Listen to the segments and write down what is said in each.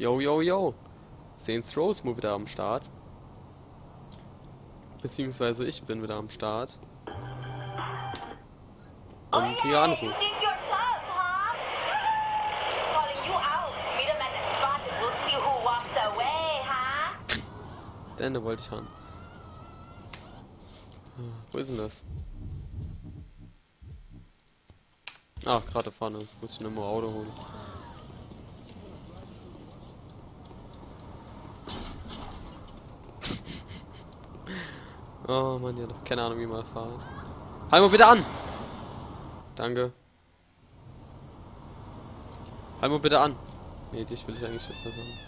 Yo, yo, yo. Saints Row ist mal wieder am Start. Beziehungsweise ich bin wieder am Start. Und hier Anruf. Den da wollte ich haben. Wo ist denn das? Ah, gerade vorne. Muss ich nur mal Auto holen. Oh Mann, ja doch keine Ahnung, wie man fahren. Halt mal bitte an! Danke. Halt mal bitte an! Nee, dich will ich eigentlich jetzt nicht haben.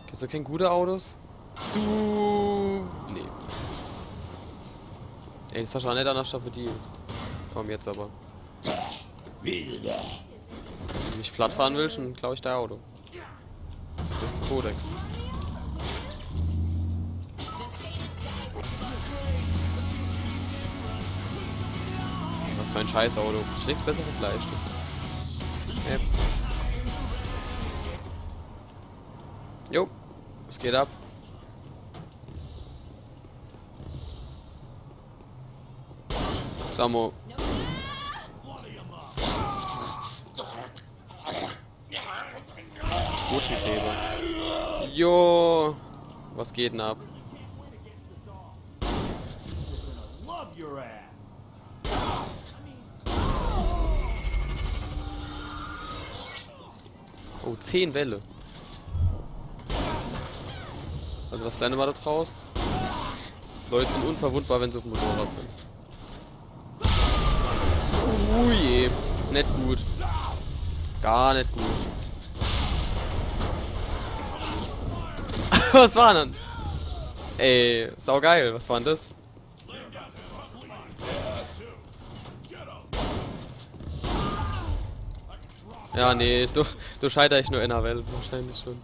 Gibt's da keine gute Autos? Du. Nee. Ey, das hast du auch nicht an der Staffel die. Komm jetzt aber. Wenn du mich platt fahren willst, dann klaue ich dein Auto. Das ist der Kodex. Was für ein scheiß Auto. Ich nichts besseres leisten. Jo, was geht ab? Samo. Totenkleber. Jo, was geht denn ab? Oh, 10 Welle. Also was lernen wir da draus? Leute sind unverwundbar, wenn sie auf dem Motorrad sind. Ui, nicht gut. Gar nicht gut. Was war denn? Ey, saugeil, was war denn das? Ja, nee, du scheiter ich nur in der Welt, wahrscheinlich schon.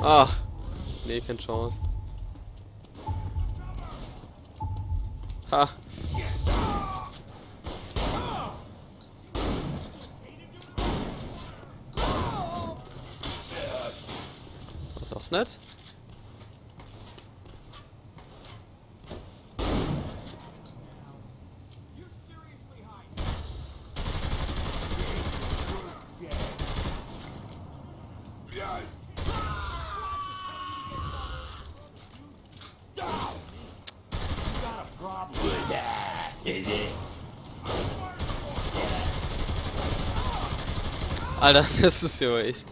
Ach, nee, keine Chance. Ha. Doch nicht? Alter, das ist ja echt.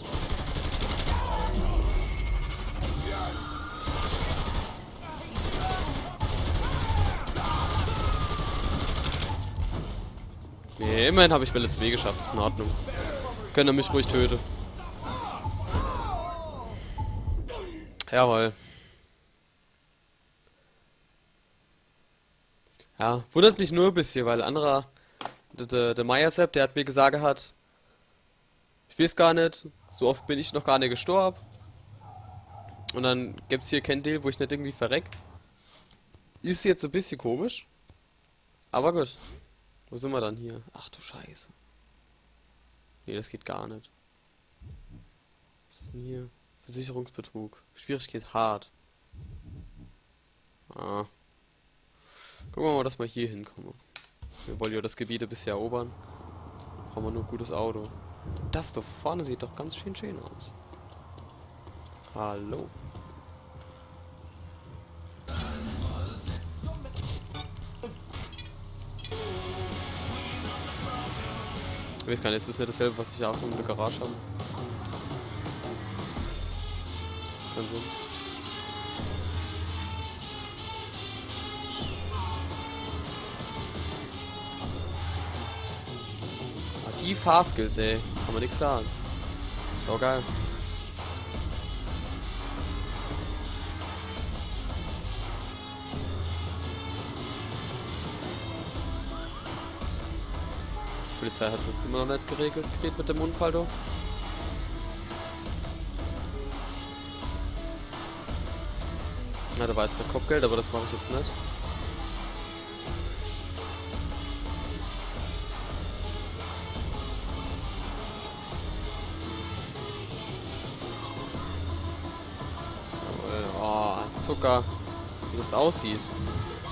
Nee, immerhin habe ich Welle 2 geschafft, ist in Ordnung. Könnt ihr mich ruhig töten. Jawohl. Ja, wundert mich nur ein bisschen, weil anderer, der Meyersep, der hat mir gesagt, ich weiß gar nicht, so oft bin ich noch gar nicht gestorben. Und dann gibt's hier kein Deal, wo ich nicht irgendwie verreck. Ist jetzt ein bisschen komisch. Aber gut. Wo sind wir dann hier? Ach du Scheiße. Nee, das geht gar nicht. Was ist denn hier? Versicherungsbetrug. Schwierigkeit hart. Ah. Gucken wir mal, dass wir hier hinkommen. Wir wollen ja das Gebiet bisher erobern. Brauchen wir nur ein gutes Auto. Das da vorne sieht doch ganz schön aus. Hallo. Ich weiß gar nicht, ist das nicht dasselbe, was ich auch in der Garage habe? Kein Sinn. Die Fahrskills, ey. Kann man nichts sagen. Ist auch geil. Die Polizei hat das immer noch nicht geregelt mit dem Unfall, doch. Na, da war jetzt kein Kopfgeld, aber das mache ich jetzt nicht. sogar, wie das aussieht.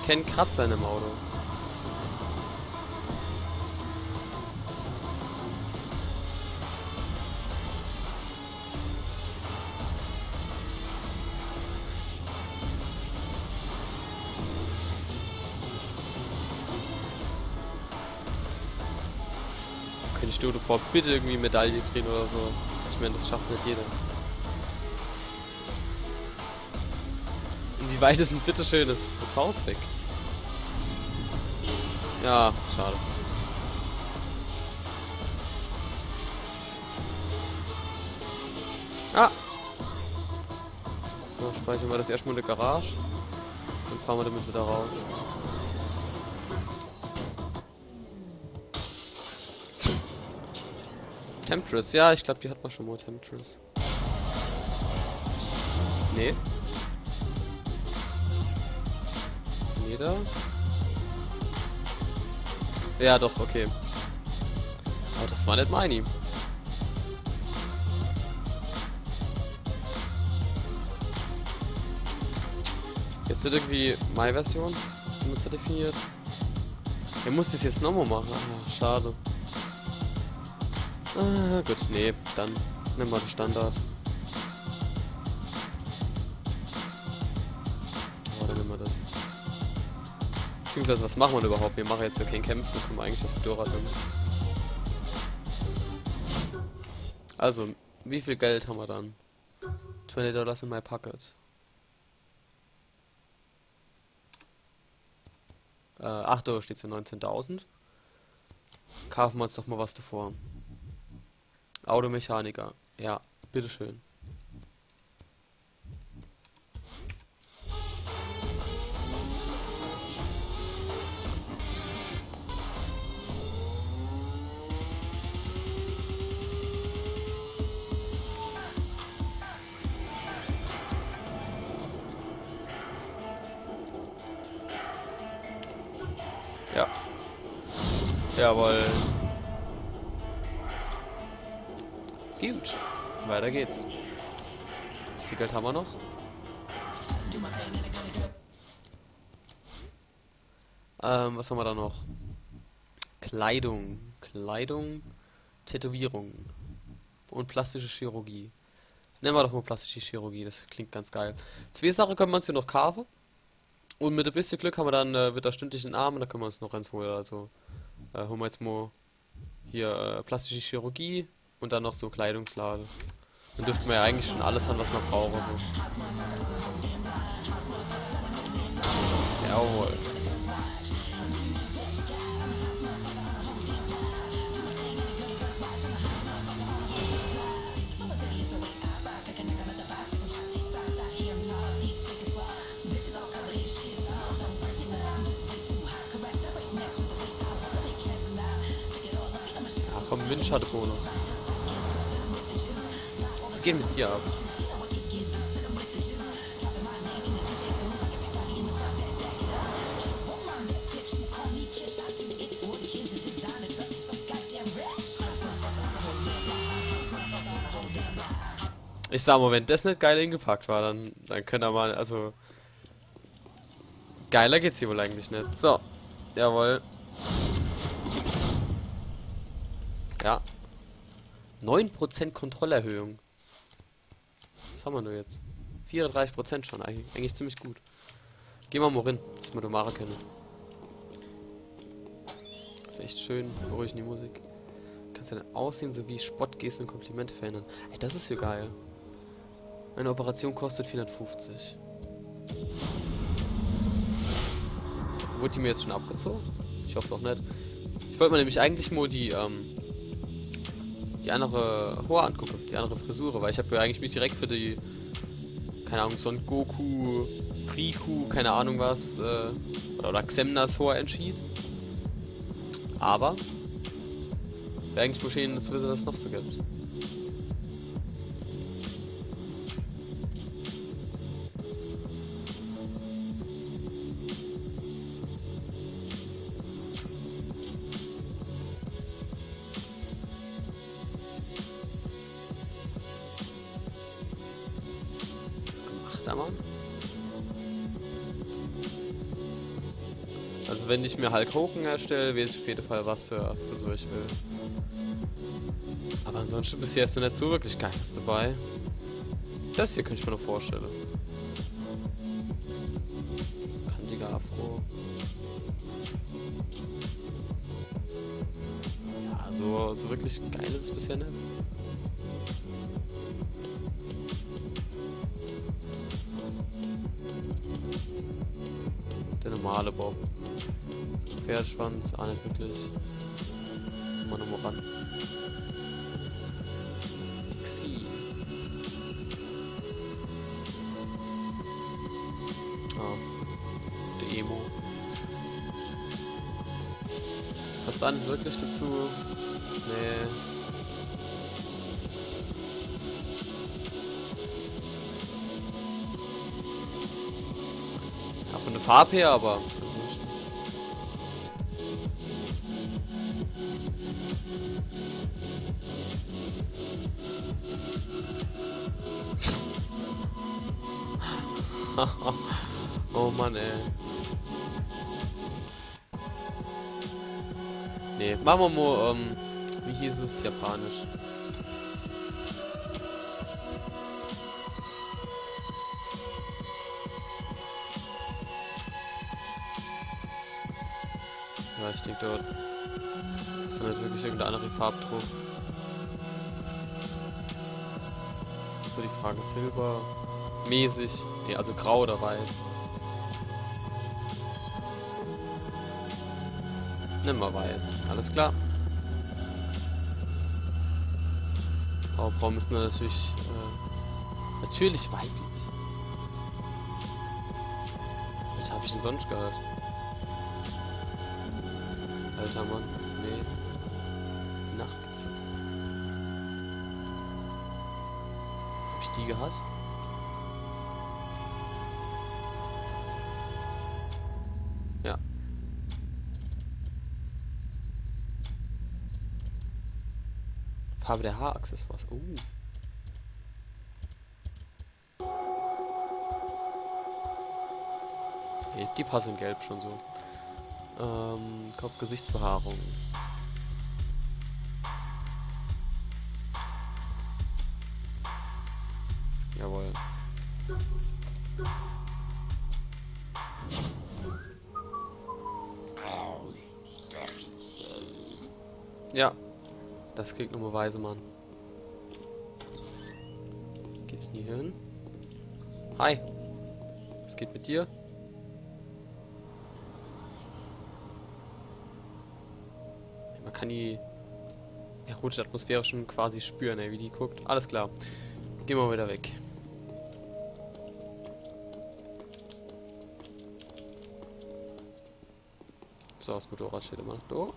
Kein Kratzer in dem Auto. Könnte ich dir davor bitte irgendwie Medaille kriegen oder so? Ich meine, das schafft nicht jeder. Und wie weit ist denn bitteschön das Haus weg? Ja, schade. Ah! So, speichern wir das erstmal in der Garage. Dann fahren wir damit wieder raus. Temptress, ja, ich glaube, die hat man schon mal, Temptress. Nee. Nee, da. Ja, doch, okay. Aber das war nicht meine. Jetzt wird irgendwie My-Version benutzer definiert. Er muss das jetzt nochmal machen. Ah, schade. Ah, gut, nee, dann nehmen wir den Standard. Oh, dann nehmen wir das. Beziehungsweise, was machen wir denn überhaupt? Wir machen jetzt ja kein Kämpfen, dann können wir eigentlich das Motorrad nehmen. Also, wie viel Geld haben wir dann? $20 in my pocket. $8 steht für 19.000. Kaufen wir uns doch mal was davor. Automechaniker. Ja, bitteschön. Ja. Jawohl. Gut. Weiter geht's. Wie viel Geld haben wir noch? Was haben wir da noch? Kleidung. Kleidung. Tätowierung. Und plastische Chirurgie. Nennen wir doch mal plastische Chirurgie, das klingt ganz geil. Zwei Sachen können wir uns hier noch kaufen. Und mit ein bisschen Glück haben wir dann wieder stündlich einen Arm und da können wir uns noch eins holen. Also holen wir jetzt mal hier plastische Chirurgie und dann noch so Kleidungslade. Dann dürften wir ja eigentlich schon alles haben, was man braucht. Also. Jawohl. Ja, vom Windschatten-Bonus. Was geht mit dir ab? Ich sag mal, wenn das nicht geil hingepackt war, dann könnt ihr mal, also... Geiler geht's hier wohl eigentlich nicht. So. Jawohl. Ja. 9% Kontrollerhöhung. Was haben wir nur jetzt? 34% schon, eigentlich ziemlich gut. Gehen wir mal rein, dass wir Domara kennen. Das ist echt schön, beruhigend die Musik. Kannst du dein Aussehen sowie Spottgesten und Komplimente verändern. Ey, das ist ja geil. Eine Operation kostet 450. Wurde die mir jetzt schon abgezogen? Ich hoffe doch nicht. Ich wollte mir nämlich eigentlich mal die andere Hoa angucken, die andere Frisur, weil ich habe ja eigentlich mich direkt für die, keine Ahnung, Son Goku, Riku, keine Ahnung was, oder Xemnas Hoa entschieden. Aber, wäre eigentlich mal schön zu wissen, dass es noch so gibt. Da mal. Also wenn ich mir Hulk Hogan erstelle, weiß ich auf jeden Fall, was für Frisur ich will. Aber ansonsten bisher ist da nicht so wirklich Geiles dabei. Das hier könnte ich mir noch vorstellen. Kantiger Afro. Ja, so wirklich geil ist es bisher nicht. Der normale Bob. So ein Pferdschwanz, auch nicht wirklich. Sind wir nochmal ran. Pixie. Ah, der Emo. Das passt auch nicht wirklich dazu. Nee. Ja, von der Farbe her, aber. Oh Mann, ey. Nee, machen wir mal, wie hieß es japanisch? Ja, ich denke, dort ist dann nicht wirklich irgendein anderer Farbdruck. Ist so die Frage, Silber, mäßig, nee, also grau oder weiß. Nimm mal weiß, alles klar. Hauptraum ist natürlich, natürlich weiblich. Was habe ich denn sonst gehört? Alter Mann, nee. Nachts. Hab ich die gehabt? Ja. Farbe der Haaraccessoires. Nee, die passen in gelb schon so. Kopf-Gesichtsbehaarung. Jawohl. Ja, das klingt nur weise, Mann. Geht's nie hin? Hi. Was geht mit dir? Man kann die erotische Atmosphäre schon quasi spüren, ey, wie die guckt. Alles klar. Gehen wir wieder weg. So, das Motorrad steht immer noch da.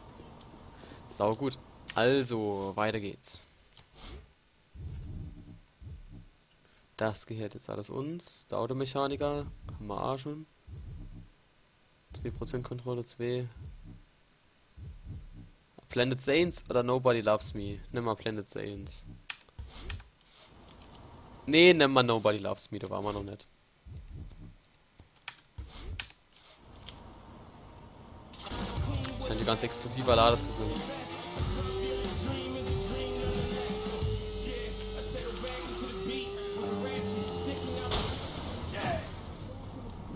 Sau gut. Also, weiter geht's. Das gehört jetzt alles uns. Der Automechaniker. Haben wir auch schon. 2% Kontrolle 2. Planet Saints oder Nobody Loves Me? Nimm mal Planet Saints. Nee, nimm mal Nobody Loves Me, da waren wir noch nicht. Scheint die ganz explosiver Lade zu sein.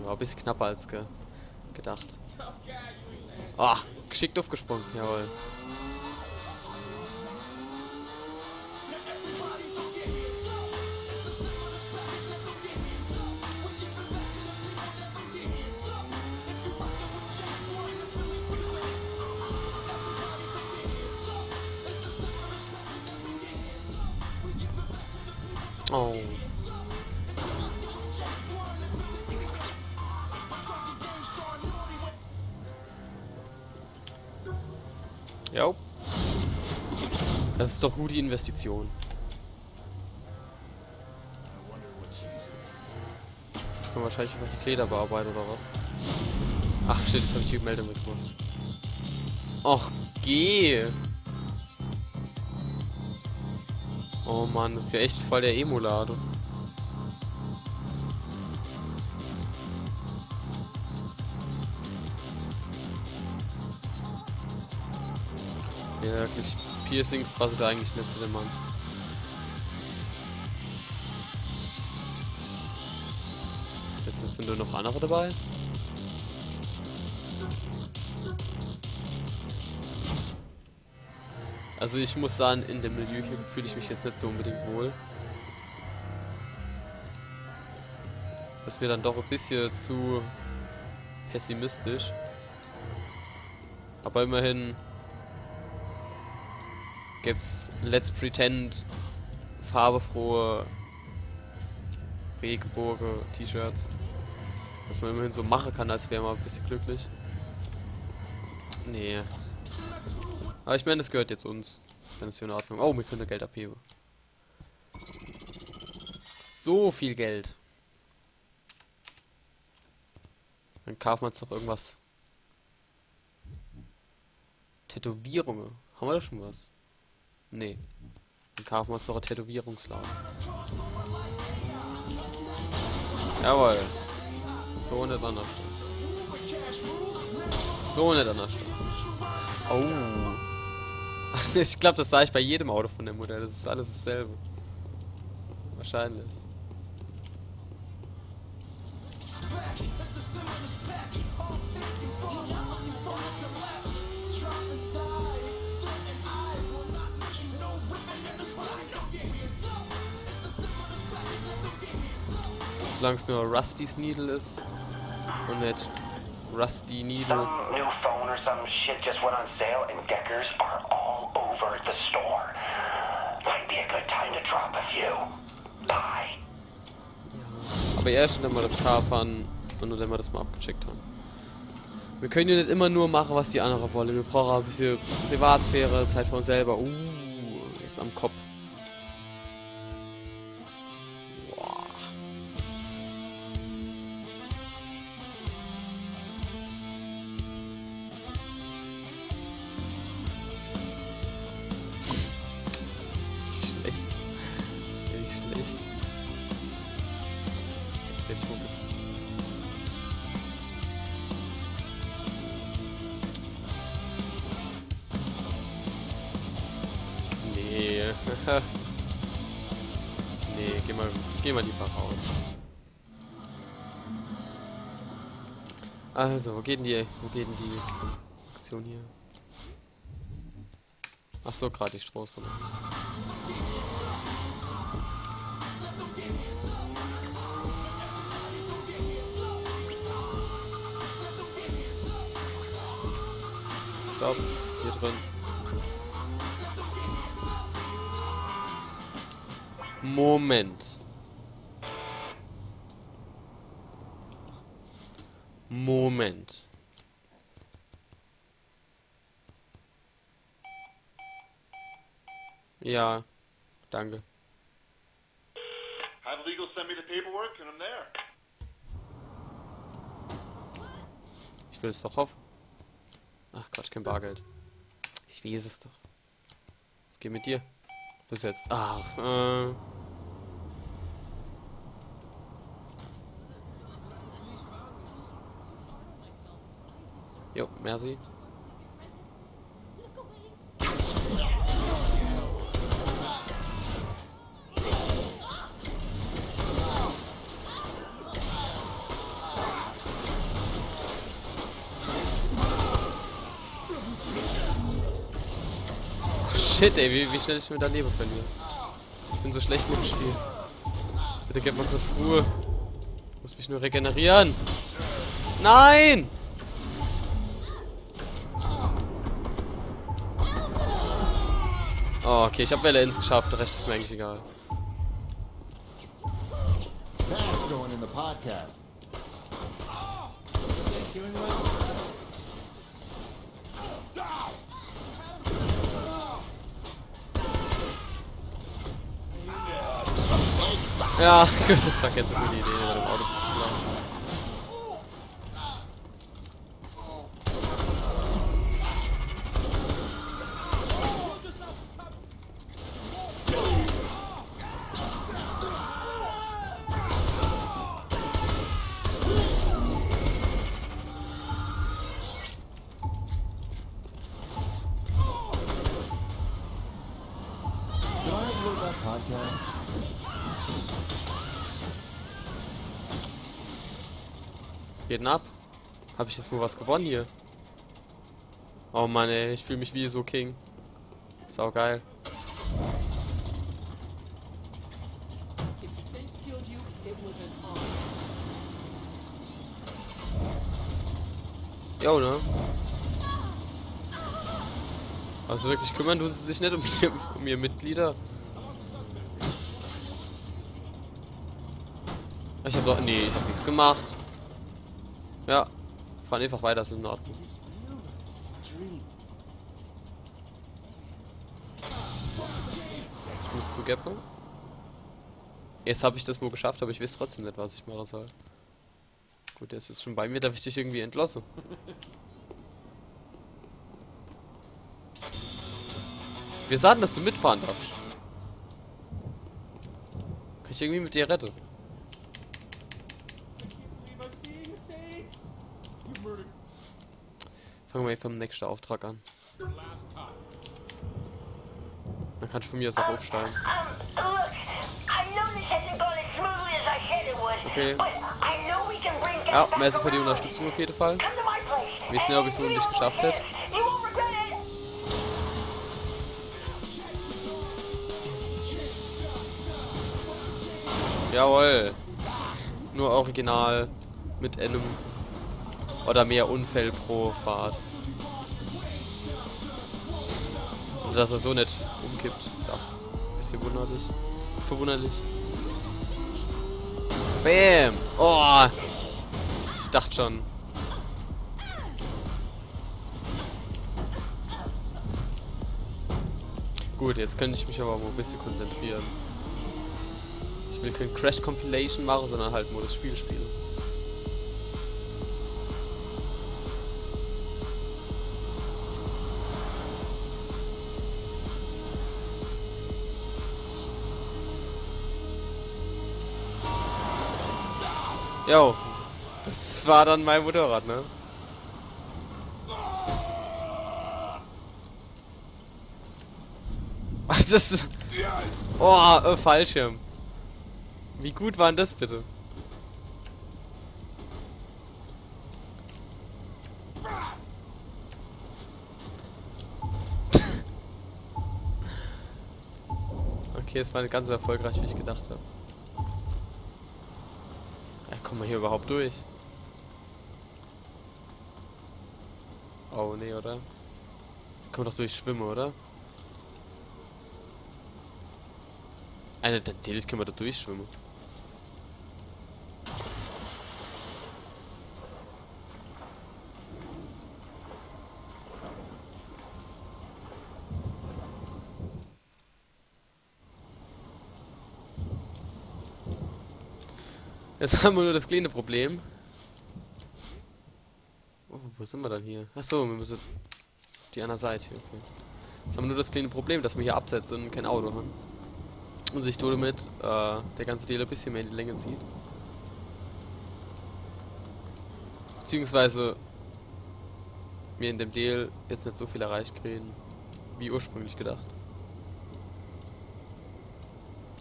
Ja, ein bisschen knapper als gedacht. Ah, geschickt aufgesprungen, jawohl. Oh. Jo. Das ist doch gute Investition. Jetzt können wir wahrscheinlich einfach die Kleider bearbeiten oder was? Ach shit, jetzt habe ich die Meldung mitgemacht. Och, geh! Oh Mann, das ist ja echt voll der Emulator. Nee, wirklich. Piercings passt da eigentlich nicht zu dem Mann. Sind nur noch andere dabei? Also ich muss sagen, in dem Milieu hier fühle ich mich jetzt nicht so unbedingt wohl. Das ist mir dann doch ein bisschen zu pessimistisch. Aber immerhin gibt's Let's Pretend farbefrohe Regenbogen-T-Shirts. Was man immerhin so machen kann, als wäre man ein bisschen glücklich. Nee. Aber ich meine, das gehört jetzt uns. Dann ist hier in Ordnung. Oh, wir können Geld abheben. So viel Geld. Dann kaufen wir uns doch irgendwas. Tätowierungen. Haben wir da schon was? Nee. Dann kaufen wir uns doch ein Tätowierungsladen. Jawohl. So nicht anders. So nicht anders. Oh. Ich glaube, das sah ich bei jedem Auto von dem Modell. Das ist alles dasselbe. Wahrscheinlich. Solange es nur Rusty's Needle ist und nicht Rusty Needle. Some new phone or some shit just went on sale and Deckers are all over the store. Might be a good time to drop a few. Bye. Aber erst wenn wir das Car fahren und wenn wir das mal abgecheckt haben. Wir können ja nicht immer nur machen, was die anderen wollen. Wir brauchen ein bisschen Privatsphäre, Zeit für uns selber. Jetzt am Kopf. Boah. Schlecht. Nicht schlecht. Jetzt werde ich mal ein bisschen. Nee. Nee, geh mal lieber raus. Also, wo geht denn die Aktion hier? Ach so, gerade die Strohs runter. Stopp, hier drin. Moment. Moment. Ja, danke. Have legal send me the paperwork and I'm there. Ich will es doch hoffen. Ach Quatsch, kein Bargeld. Ich weiß es doch. Was geht mit dir? Bis jetzt. Ach, Jo, merci. Shit, ey, wie schnell ich mit der Leben verliere. Ich bin so schlecht im Spiel. Bitte gib mal kurz Ruhe. Ich muss mich nur regenerieren. Nein! Oh, okay, ich habe Welle ins geschafft. Der Rest ist mir eigentlich egal. That's going in the podcast. Ja, gut, das war jetzt eine gute Idee, mit dem Auto zu bleiben. Geht denn ab? Habe ich jetzt wohl was gewonnen hier? Oh Mann, ey, ich fühle mich wie so King. Sau geil. If the Saints killed you, it was an honor. Jo, ne? Also wirklich kümmern tun sie sich nicht um ihre Mitglieder. Ich hab doch... Nee, ich hab nichts gemacht. Ja. Fahren einfach weiter, das ist in Ordnung. Ich muss zu Geppe. Jetzt habe ich das wohl geschafft, aber ich weiß trotzdem nicht, was ich machen soll. Gut, der ist jetzt schon bei mir, darf ich dich irgendwie entlassen. Wir sagten, dass du mitfahren darfst. Kann ich irgendwie mit dir retten? Fangen wir vom nächsten Auftrag an. Dann kannst du von mir aus auch aufsteigen. Okay. Ja, merci für die Unterstützung auf jeden Fall. Wir wissen ja, ob ich es ohne dich geschafft hätte. Jawohl. Nur original mit einem oder mehr Unfall pro Fahrt. Und dass er so nicht umkippt, ist auch ein bisschen wunderlich. Verwunderlich. Bam! Oh! Ich dachte schon. Gut, jetzt könnte ich mich aber mal ein bisschen konzentrieren. Ich will kein Crash Compilation machen, sondern halt nur das Spiel spielen. Jo, das war dann mein Motorrad, ne? Was ist das? Oh, Fallschirm. Wie gut war denn das bitte? Okay, es war nicht ganz so erfolgreich, wie ich gedacht habe. Ja, kommen wir hier überhaupt durch? Oh, nee, oder? Kann man doch durchschwimmen, oder? Natürlich können wir da durchschwimmen. Jetzt haben wir nur das kleine Problem. Oh, wo sind wir dann hier? Achso, wir müssen die andere Seite hier, okay. Jetzt haben wir nur das kleine Problem, dass wir hier absetzen und kein Auto haben. Und sich damit der ganze Deal ein bisschen mehr in die Länge zieht. Beziehungsweise mir in dem Deal jetzt nicht so viel erreicht kriegen, wie ursprünglich gedacht.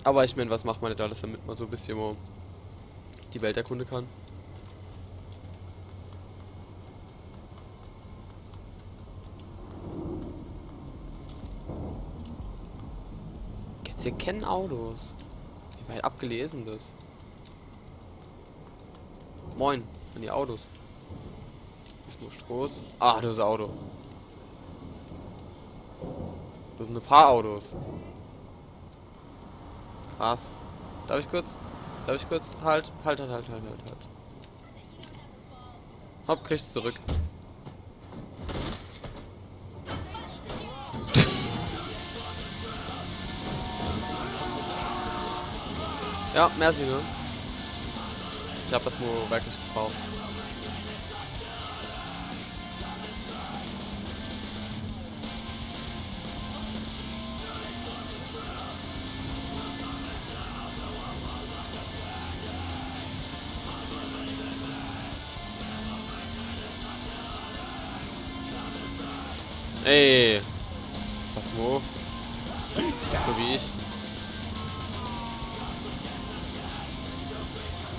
Aber ich meine, was macht man nicht alles, damit man so ein bisschen mal die Welt erkunden kann? Jetzt hier kennen Autos. Wie weit abgelesen das? Moin, an die Autos. Ist nur groß. Ah, das ist ein Auto. Das sind ein paar Autos. Krass. Darf ich kurz? Halt. Hopp, kriegst du zurück. Ja, merci, ne? Ich hab das nur wirklich gebraucht. Ey, pass mal auf. So wie ich.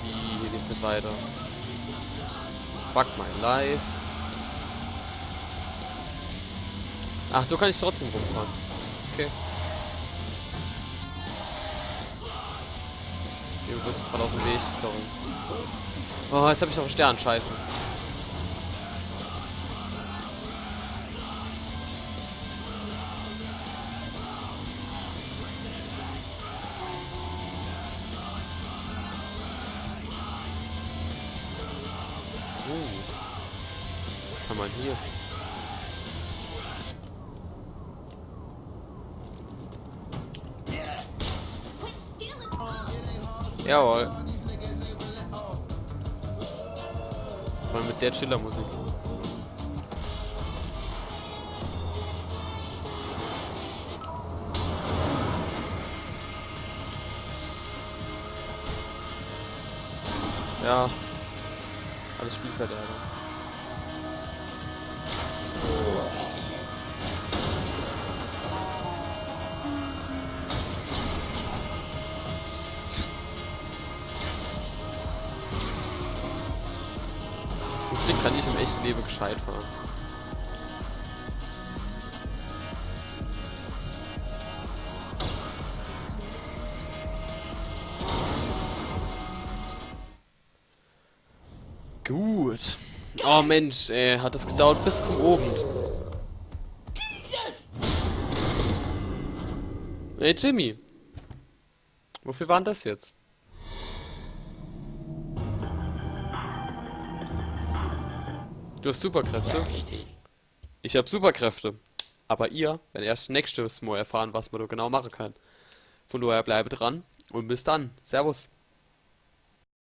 Wie, hier geht's nicht weiter. Fuck my life. Ach, du kann ich trotzdem rumfahren. Okay. Du bist gerade aus dem Weg, sorry. Oh, jetzt habe ich noch einen Stern, scheiße. Was haben wir denn hier? Jawohl. Mal mit der Chiller-Musik. Ja. Alles Spielverderber. Zum Glück kann ich im echten Leben gescheit fahren. Gut. Oh Mensch, ey, hat es gedauert bis zum Abend. Hey Jimmy. Wofür war denn das jetzt? Du hast Superkräfte. Ich habe Superkräfte. Aber ihr werdet erst nächstes Mal erfahren, was man da genau machen kann. Von daher bleibe dran und bis dann. Servus.